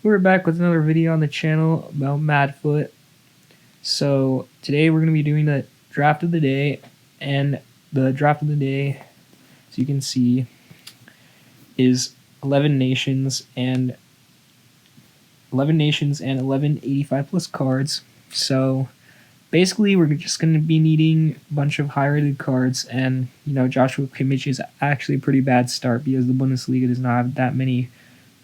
We're back with another video on the channel about MADFUT. So today we're going to be doing the draft of the day, and the draft of the day, as you can see, is 11 nations and 11 85 plus cards. So basically we're just going to be needing a bunch of high rated cards, and Joshua Kimmich is actually a pretty bad start because the Bundesliga does not have that many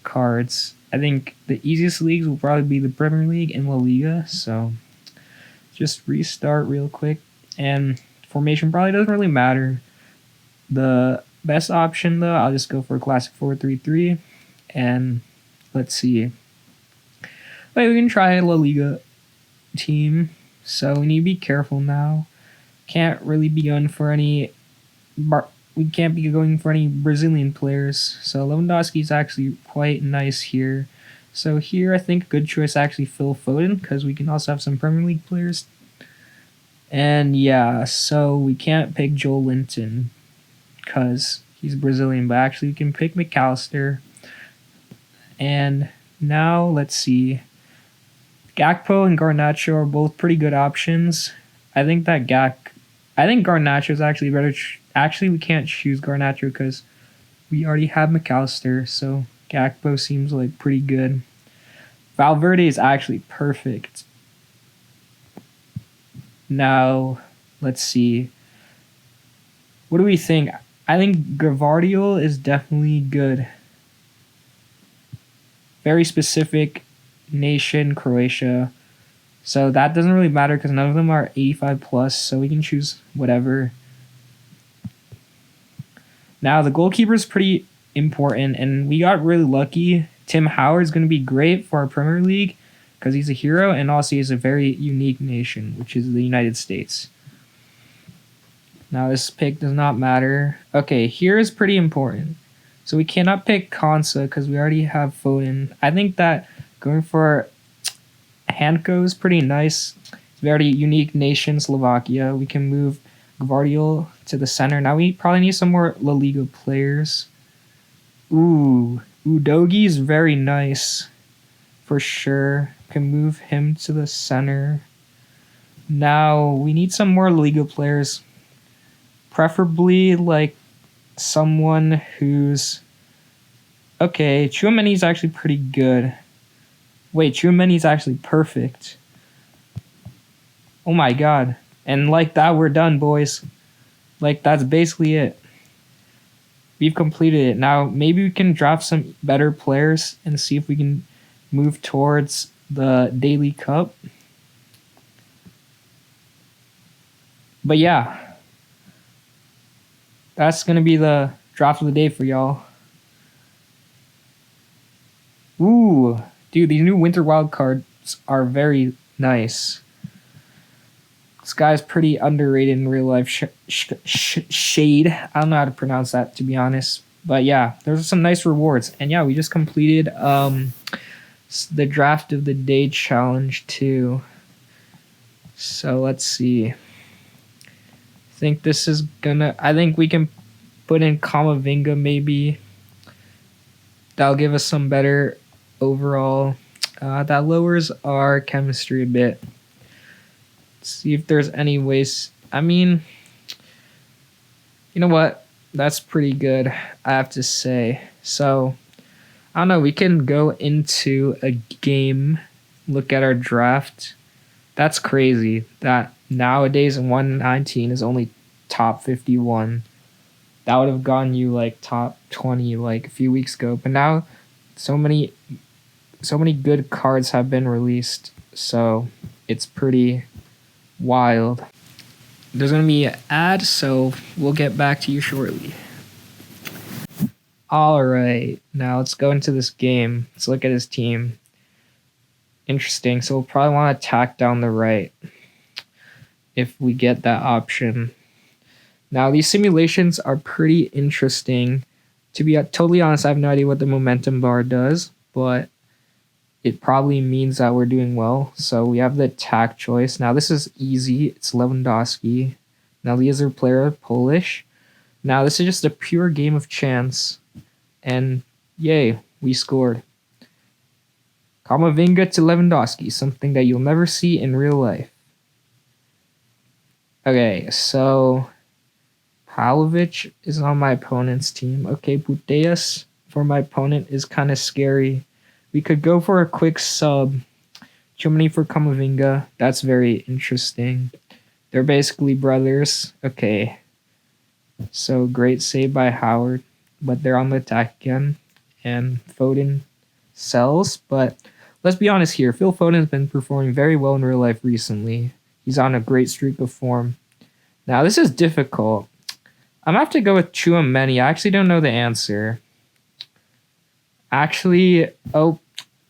cards. I think the easiest leagues will probably be the Premier League and La Liga. So just restart real quick. And formation probably doesn't really matter. The best option, though, I'll just go for a classic 4-3-3. And let's see. Wait, we can try a La Liga team. So we need to be careful now. Can't really be going for any... We can't be going for any Brazilian players. So Lewandowski is actually quite nice here. So here I think a good choice actually Phil Foden, because we can also have some Premier League players. And yeah, so we can't pick Joel Linton because he's Brazilian, but actually we can pick McAllister. And now let's see. Gakpo and Garnacho are both pretty good options. I think Garnacho is actually better. Actually, we can't choose Garnacho because we already have McAllister, so Gakpo seems like pretty good. Valverde is actually perfect. Now, let's see. What do we think? I think Gavardiol is definitely good. Very specific nation, Croatia. So that doesn't really matter because none of them are 85 plus, so we can choose whatever. Now, the goalkeeper is pretty important, and we got really lucky. Tim Howard's going to be great for our Premier League because he's a hero, and also he's a very unique nation, which is the United States. Now, this pick does not matter. Okay, here is pretty important. So we cannot pick Konsa because we already have Foden. I think that going for Hanko is pretty nice. It's a very unique nation, Slovakia. We can move Gvardiol to the center. Now we probably need some more La Liga players. Udogi is very nice for sure. Can move him to the center. Now we need some more La Liga players. Preferably like someone who's... Okay, Tchouameni's actually pretty good. Wait, Tchouameni's actually perfect. Oh my god. And like that, we're done, boys. Like, that's basically it. We've completed it. Now, maybe we can draft some better players and see if we can move towards the Daily Cup. But yeah. That's going to be the draft of the day for y'all. Ooh. Dude, these new Winter Wild cards are very nice. This guy's pretty underrated in real life. Shade. I don't know how to pronounce that, to be honest. But yeah, there's some nice rewards. And yeah, we just completed the draft of the day challenge too. So let's see. I think we can put in Kamavinga maybe. That'll give us some better overall. That lowers our chemistry a bit. See if there's any ways. I mean, you know what? That's pretty good, I have to say. So, I don't know. We can go into a game, look at our draft. That's crazy that nowadays 119 is only top 51. That would have gotten you like top 20 like a few weeks ago. But now so many good cards have been released. So, it's pretty wild. There's going to be an ad, so we'll get back to you shortly. Alright, now let's go into this game. Let's look at his team. Interesting, so we'll probably want to attack down the right if we get that option. Now, these simulations are pretty interesting. To be totally honest, I have no idea what the momentum bar does, but it probably means that we're doing well. So we have the attack choice. Now this is easy. It's Lewandowski. Now the other player, Polish. Now this is just a pure game of chance. And yay, we scored. Kamavinga to Lewandowski, something that you'll never see in real life. Okay, so Pavlovic is on my opponent's team. Okay, Puteas for my opponent is kind of scary. We could go for a quick sub. Chumani for Kamavinga. That's very interesting. They're basically brothers. Okay. So great save by Howard. But they're on the attack again. And Foden sells. But let's be honest here. Phil Foden's been performing very well in real life recently. He's on a great streak of form. Now, this is difficult. I'm going to have to go with Chouameni. I actually don't know the answer. Actually,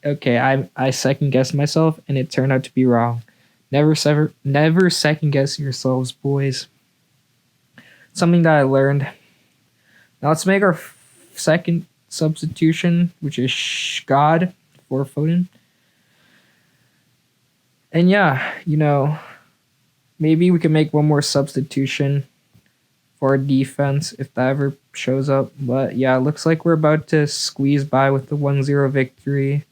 okay, I second guessed myself and it turned out to be wrong. Never second guess yourselves, boys. Something that I learned. Now let's make our second substitution, which is God for Foden. And yeah, maybe we can make one more substitution for our defense if that ever shows up. But yeah, it looks like we're about to squeeze by with the 1-0 victory.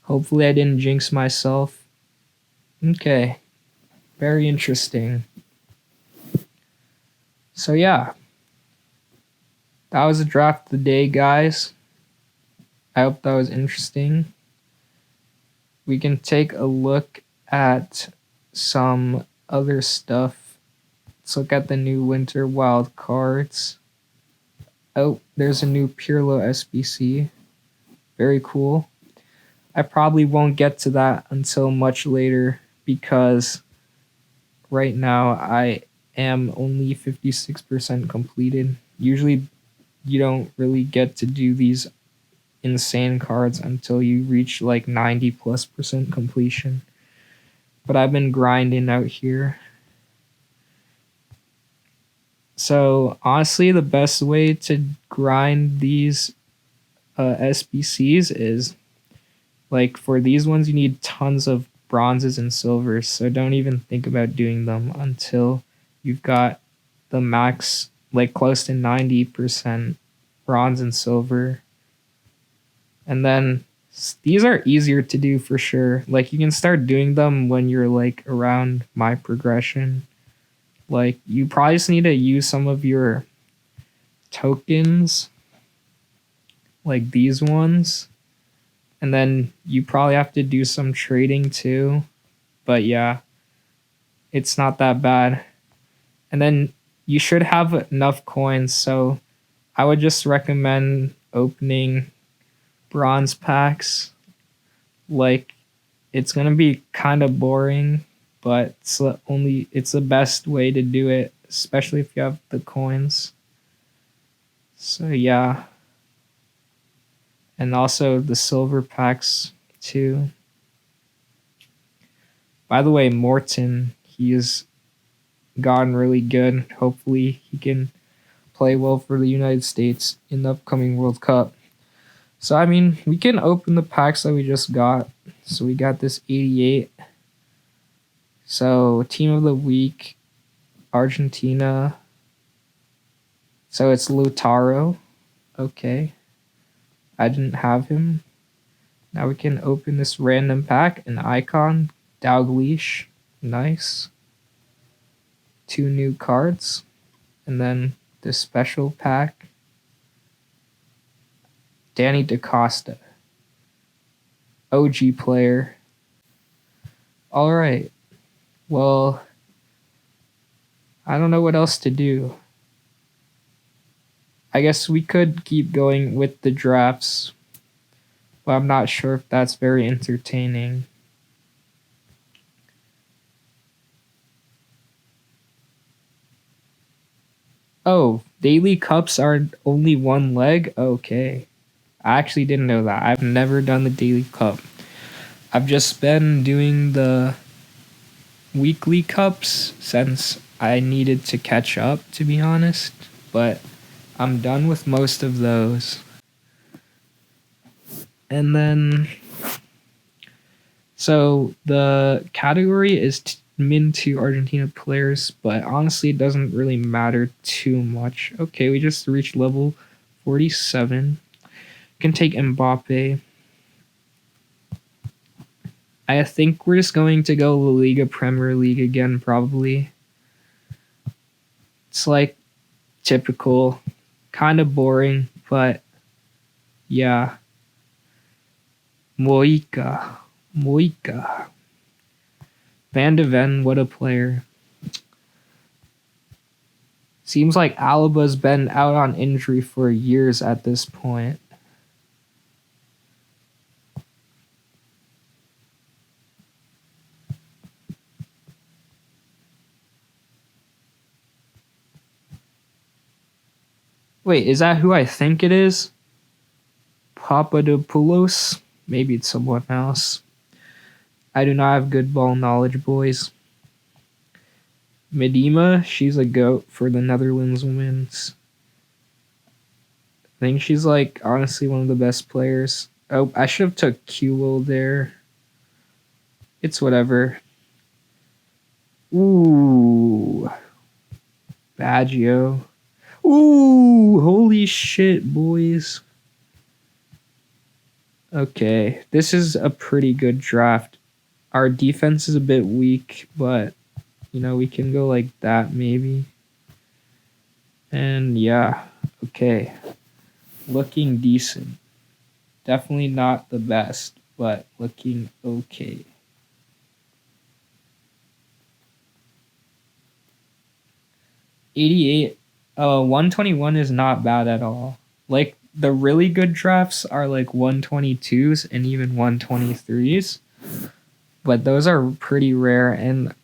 Hopefully I didn't jinx myself. Okay. Very interesting. So yeah. That was the draft of the day, guys. I hope that was interesting. We can take a look at some other stuff. Let's look at the new winter wild cards. Oh, there's a new Pirlo SBC. Very cool. I probably won't get to that until much later because right now I am only 56% completed. Usually you don't really get to do these insane cards until you reach like 90+% completion. But I've been grinding out here. So honestly, the best way to grind these SBCs is like for these ones, you need tons of bronzes and silvers. So don't even think about doing them until you've got the max, like close to 90% bronze and silver. And then these are easier to do for sure. Like you can start doing them when you're like around my progression. Like you probably just need to use some of your tokens, like these ones. And then you probably have to do some trading too. But yeah, it's not that bad. And then you should have enough coins. So I would just recommend opening bronze packs. Like it's going to be kind of boring, but it's the best way to do it, especially if you have the coins. So yeah. And also the silver packs too. By the way, Morton, he has gotten really good. Hopefully he can play well for the United States in the upcoming World Cup. So I mean, we can open the packs that we just got. So we got this 88. So team of the week, Argentina. So it's Lautaro. Okay. I didn't have him. Now we can open this random pack. An icon, Dalglish. Nice. 2 new cards. And then this special pack, Danny DaCosta. OG player. Alright. Well, I don't know what else to do. I guess we could keep going with the drafts, but I'm not sure if that's very entertaining. Oh, daily cups are only one leg? Okay. I actually didn't know that. I've never done the daily cup. I've just been doing the weekly cups since I needed to catch up, to be honest. But I'm done with most of those. And then, so the category is min to Argentina players, but honestly, it doesn't really matter too much. Okay, we just reached level 47. Can take Mbappe. I think we're just going to go La Liga Premier League again, probably. It's like typical, kind of boring, but yeah. Moika. Van de Ven, what a player. Seems like Alaba's been out on injury for years at this point. Wait, is that who I think it is? Papadopoulos? Maybe it's someone else. I do not have good ball knowledge, boys. Medema, she's a goat for the Netherlands women's. I think she's like honestly one of the best players. Oh, I should have took Kulo there. It's whatever. Ooh. Baggio. Ooh, holy shit, boys. Okay, this is a pretty good draft. Our defense is a bit weak, but you know, we can go like that maybe. And yeah, okay. Looking decent. Definitely not the best, but looking okay. $88. 121 is not bad at all. Like the really good drafts are like 122s and even 123s. But those are pretty rare, and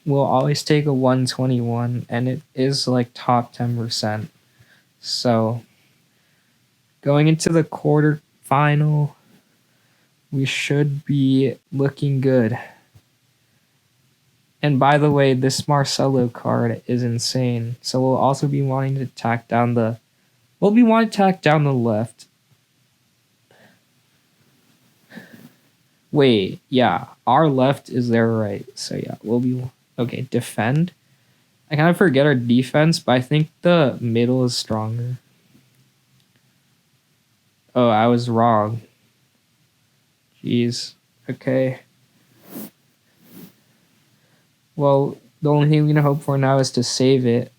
we'll always take a 121, and it is like top 10%. So going into the quarterfinal, we should be looking good. And by the way, this Marcelo card is insane. So we'll also be wanting to tack down the left. Wait, yeah, our left is their right. So yeah, we'll be okay. Defend. I kind of forget our defense, but I think the middle is stronger. Oh, I was wrong. Jeez. Okay. Well, the only thing we can hope for now is to save it.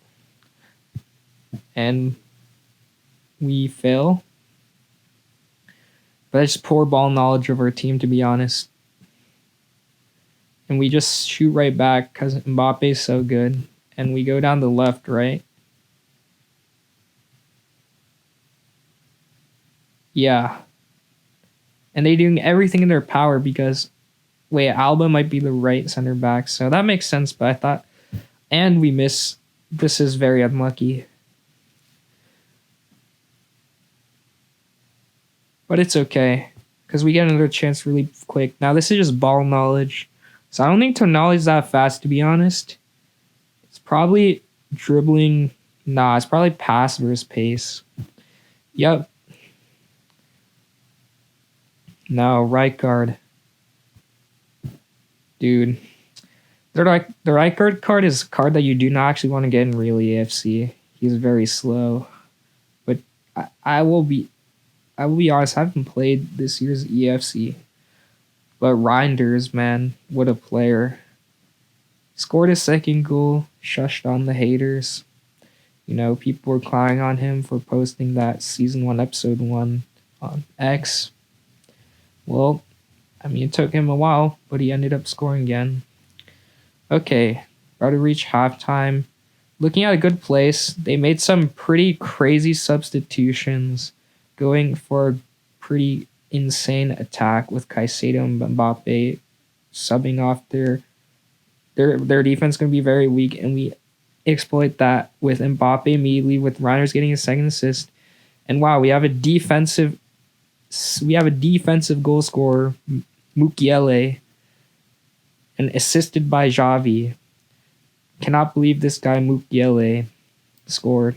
And we fail. But it's poor ball knowledge of our team, to be honest. And we just shoot right back because Mbappe's so good. And we go down the left, right? Yeah. And they're doing everything in their power because, wait, Alba might be the right center back. So that makes sense, but I thought, and we miss. This is very unlucky. But it's okay because we get another chance really quick. Now, this is just ball knowledge. So I don't think Tonali is that fast, to be honest. It's probably dribbling. Nah, it's probably pass versus pace. Yep. No, right guard. Dude. The right guard card is a card that you do not actually want to get in real EFC. He's very slow. But I will be honest, I haven't played this year's EFC. But Reinders, man, what a player. Scored his second goal, shushed on the haters. You know, people were crying on him for posting that Season 1, Episode 1 on X. Well, I mean, it took him a while, but he ended up scoring again. Okay, about to reach halftime. Looking at a good place. They made some pretty crazy substitutions, going for a pretty insane attack with Caicedo and Mbappe subbing off their defense going to be very weak, and we exploit that with Mbappe immediately, with Reiners getting a second assist. And wow, we have a defensive goal scorer, Mukiele, and assisted by Xavi. Cannot believe this guy Mukiele scored.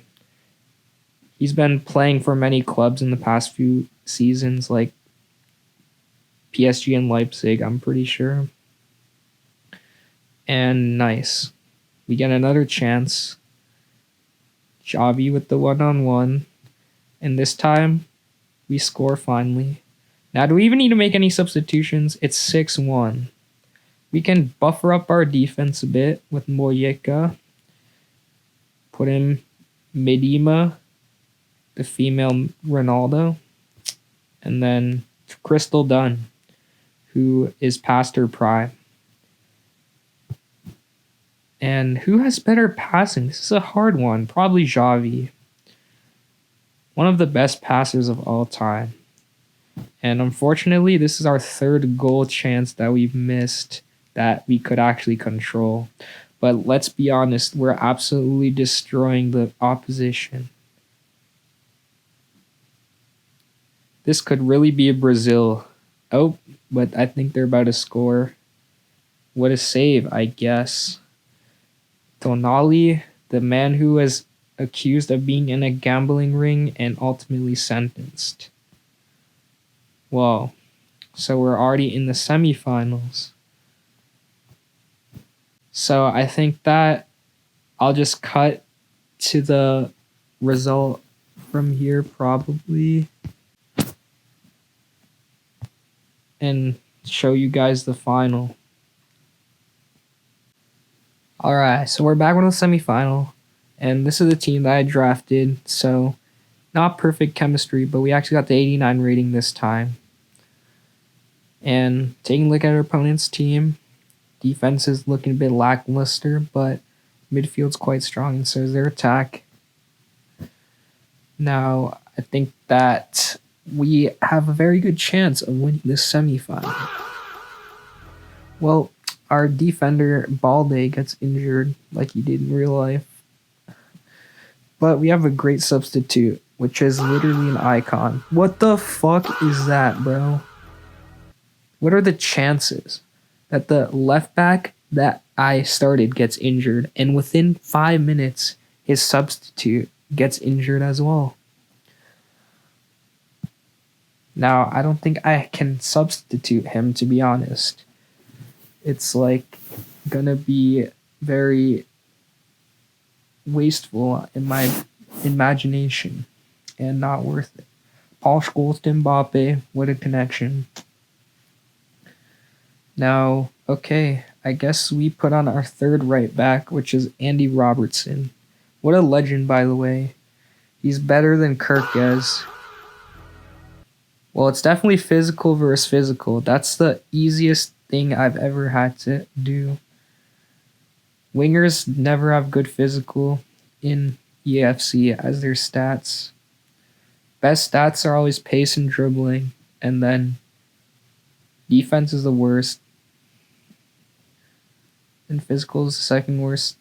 He's been playing for many clubs in the past few seasons, like PSG and Leipzig, I'm pretty sure. And nice. We get another chance. Xavi with the 1-on-1. And this time, we score finally. Now, do we even need to make any substitutions? It's 6-1. We can buffer up our defense a bit with Moyeka. Put in Medima, the female Ronaldo. And then Crystal Dunn, who is past her prime. And who has better passing? This is a hard one. Probably Xavi. One of the best passers of all time. And unfortunately, this is our third goal chance that we've missed that we could actually control. But let's be honest, we're absolutely destroying the opposition. This could really be a Brazil. Oh, but I think they're about to score. What a save, I guess. Tonali, the man who was accused of being in a gambling ring and ultimately sentenced. Well, so we're already in the semifinals. So I think that I'll just cut to the result from here probably and show you guys the final. Alright, so we're back with the semifinal, and this is the team that I drafted, so not perfect chemistry, but we actually got the 89 rating this time. And taking a look at our opponent's team, defense is looking a bit lackluster, but midfield's quite strong, and so is their attack. Now, I think that we have a very good chance of winning this semifinal. Well, our defender, Balde, gets injured like he did in real life. But we have a great substitute, which is literally an icon. What the fuck is that, bro? What are the chances that the left back that I started gets injured, and within 5 minutes, his substitute gets injured as well? Now, I don't think I can substitute him, to be honest. It's like gonna be very wasteful in my imagination and not worth it. Paul Scholes to Mbappe, what a connection. Now, okay, I guess we put on our third right back, which is Andy Robertson. What a legend, by the way. He's better than Kirkes. Well, it's definitely physical versus physical. That's the easiest thing I've ever had to do. Wingers never have good physical in EFC as their stats. Best stats are always pace and dribbling, and then defense is the worst. And physical is the second worst.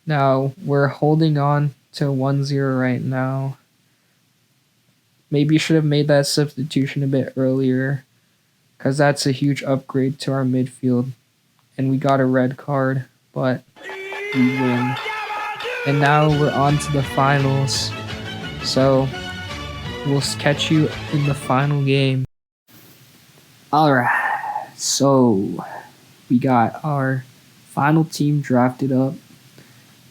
Now, we're holding on to 1-0 right now. Maybe you should have made that substitution a bit earlier, because that's a huge upgrade to our midfield. And we got a red card, but we win. And now we're on to the finals. So we'll catch you in the final game. Alright, so we got our final team drafted up.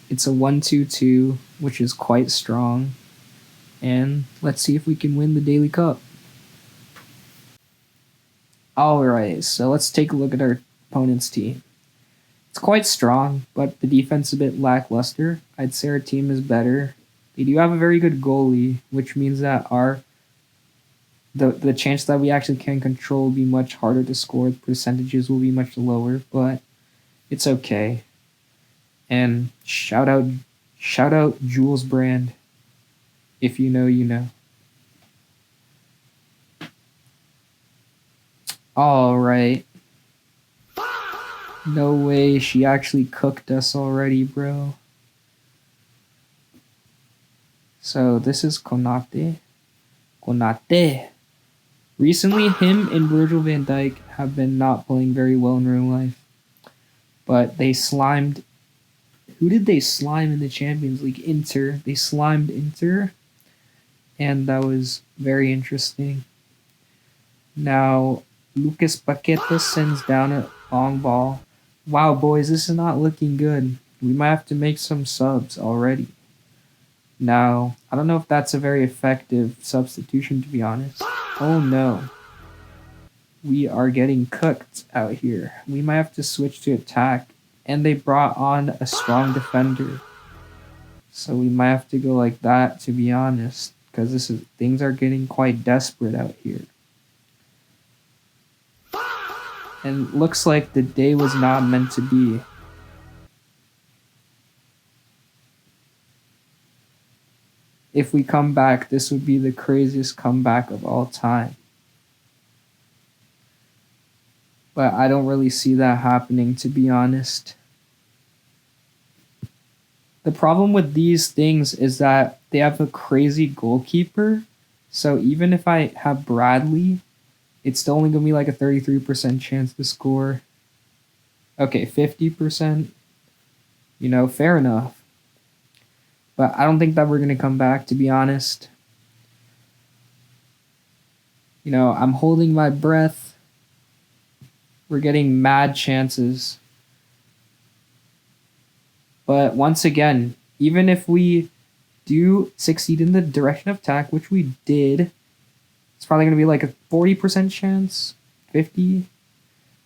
It's a 1-2-2, which is quite strong. And let's see if we can win the Daily Cup. Alright, so let's take a look at our opponent's team. It's quite strong, but the defense is a bit lackluster. I'd say our team is better. They do have a very good goalie, which means that the chance that we actually can control will be much harder to score. The percentages will be much lower, but it's okay. And shout out Jules Brand. If you know, you know. Alright. No way, she actually cooked us already, bro. So this is Konate. Recently, him and Virgil van Dijk have been not playing very well in real life. But they slimed... Who did they slime in the Champions League? Inter. They slimed Inter. And that was very interesting. Now, Lucas Paqueta sends down a long ball. Wow, boys, this is not looking good. We might have to make some subs already. Now, I don't know if that's a very effective substitution, to be honest. Oh no. We are getting cooked out here. We might have to switch to attack. And they brought on a strong defender. So we might have to go like that, to be honest. Because things are getting quite desperate out here. And looks like the day was not meant to be. If we come back, this would be the craziest comeback of all time. But I don't really see that happening, to be honest. The problem with these things is that they have a crazy goalkeeper. So even if I have Bradley, it's still only going to be like a 33% chance to score. Okay, 50%. Fair enough. But I don't think that we're going to come back, to be honest. I'm holding my breath. We're getting mad chances. But once again, even if we do succeed in the direction of attack, which we did, it's probably going to be like a 40% chance, 50.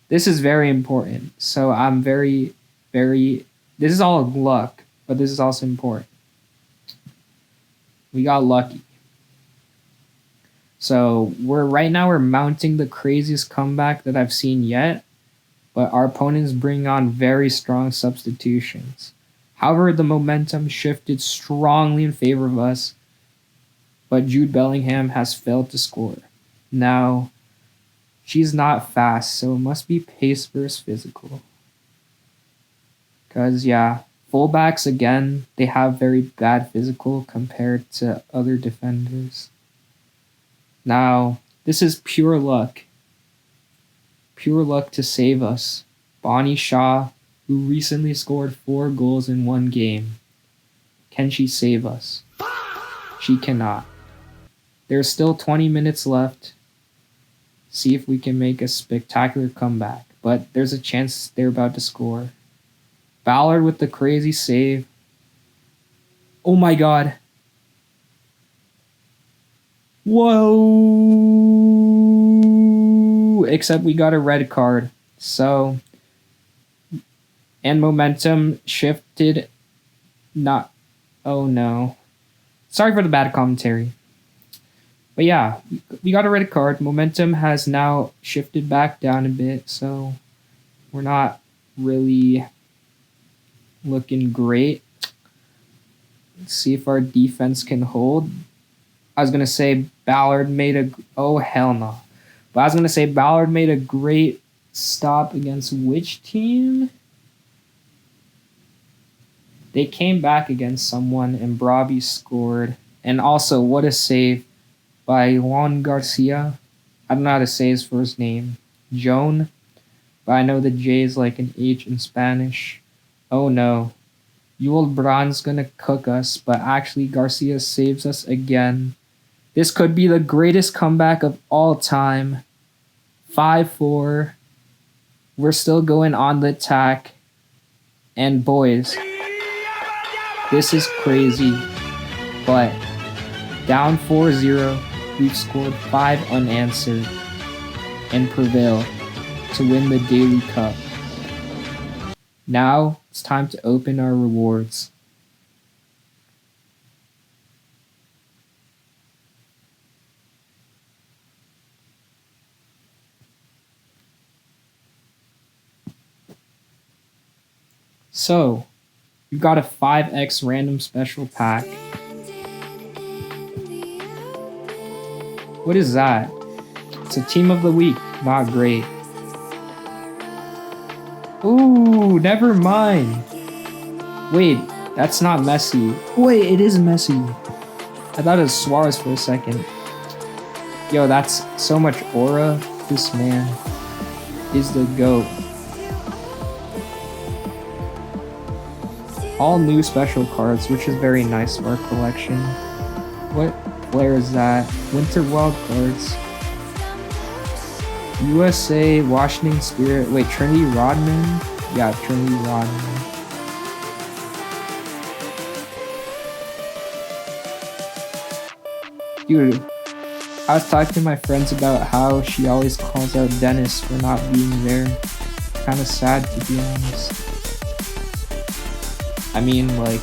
This is very important. So I'm very, very, this is all luck, but this is also important. We got lucky. So right now we're mounting the craziest comeback that I've seen yet, but our opponents bring on very strong substitutions. However, the momentum shifted strongly in favor of us, but Jude Bellingham has failed to score. Now, she's not fast, so it must be pace versus physical. Because, fullbacks, again, they have very bad physical compared to other defenders. Now, this is pure luck. Pure luck to save us. Bonnie Shaw, who recently scored 4 goals in one game. Can she save us? She cannot. There's still 20 minutes left. See if we can make a spectacular comeback. But there's a chance they're about to score. Ballard with the crazy save. Oh my god. Whoa! Except we got a red card. So... And momentum shifted. Not. Oh no. Sorry for the bad commentary. But yeah, we got a red card. Momentum has now shifted back down a bit. So we're not really looking great. Let's see if our defense can hold. I was going to say Ballard made a... Oh, hell no. But I was going to say Ballard made a great stop against which team? They came back against someone and Brabi scored. And also, what a save by Juan Garcia. I don't know how to say his first name. Joan. But I know the J is like an H in Spanish. Oh no. Yul Brand's gonna cook us, but actually Garcia saves us again. This could be the greatest comeback of all time. 5-4. We're still going on the attack. And boys... This is crazy, but down 4-0, we've scored 5 unanswered and prevail to win the Daily Cup. Now it's time to open our rewards. So, we've got a 5x random special pack. What is that? It's a team of the week. Not great. Ooh, never mind. Wait, that's not Messi. Wait, it is Messi. I thought it was Suarez for a second. Yo, that's so much aura. This man is the GOAT. All new special cards, which is very nice for our collection. What player is that? Winter Wild Cards. USA, Washington Spirit. Wait, Trinity Rodman? Yeah, Trinity Rodman. Dude, I was talking to my friends about how she always calls out Dennis for not being there. Kind of sad, to be honest. I mean, like,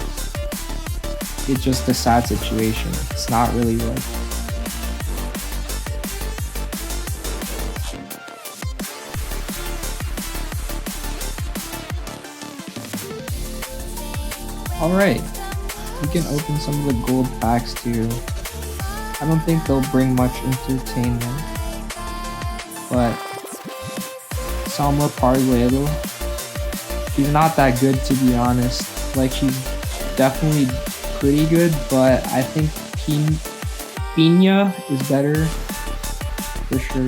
it's just a sad situation. It's not really like. Alright, we can open some of the gold packs too. I don't think they'll bring much entertainment, but Salma Parguelo, she's not that good, to be honest. Like, she's definitely pretty good, but I think Pina is better for sure.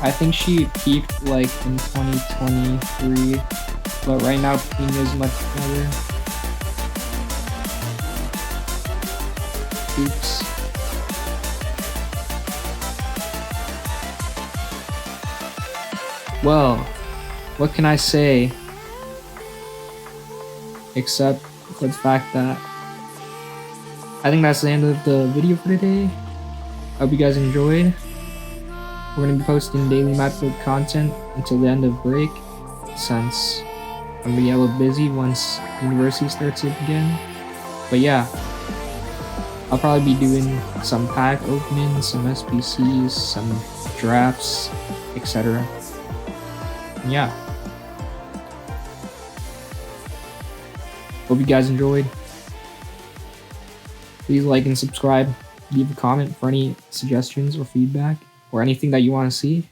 I think she peaked like in 2023, but right now Pina is much better. Oops. Well, what can I say except for the fact that I think that's the end of the video for today. Hope you guys enjoyed. We're going to be posting daily MADFUT content until the end of break, since I'm going to be a little busy once university starts up again. But yeah, I'll probably be doing some pack openings, some SPCs, some drafts, etc. Yeah. Hope you guys enjoyed. Please like and subscribe. Leave a comment for any suggestions or feedback or anything that you want to see.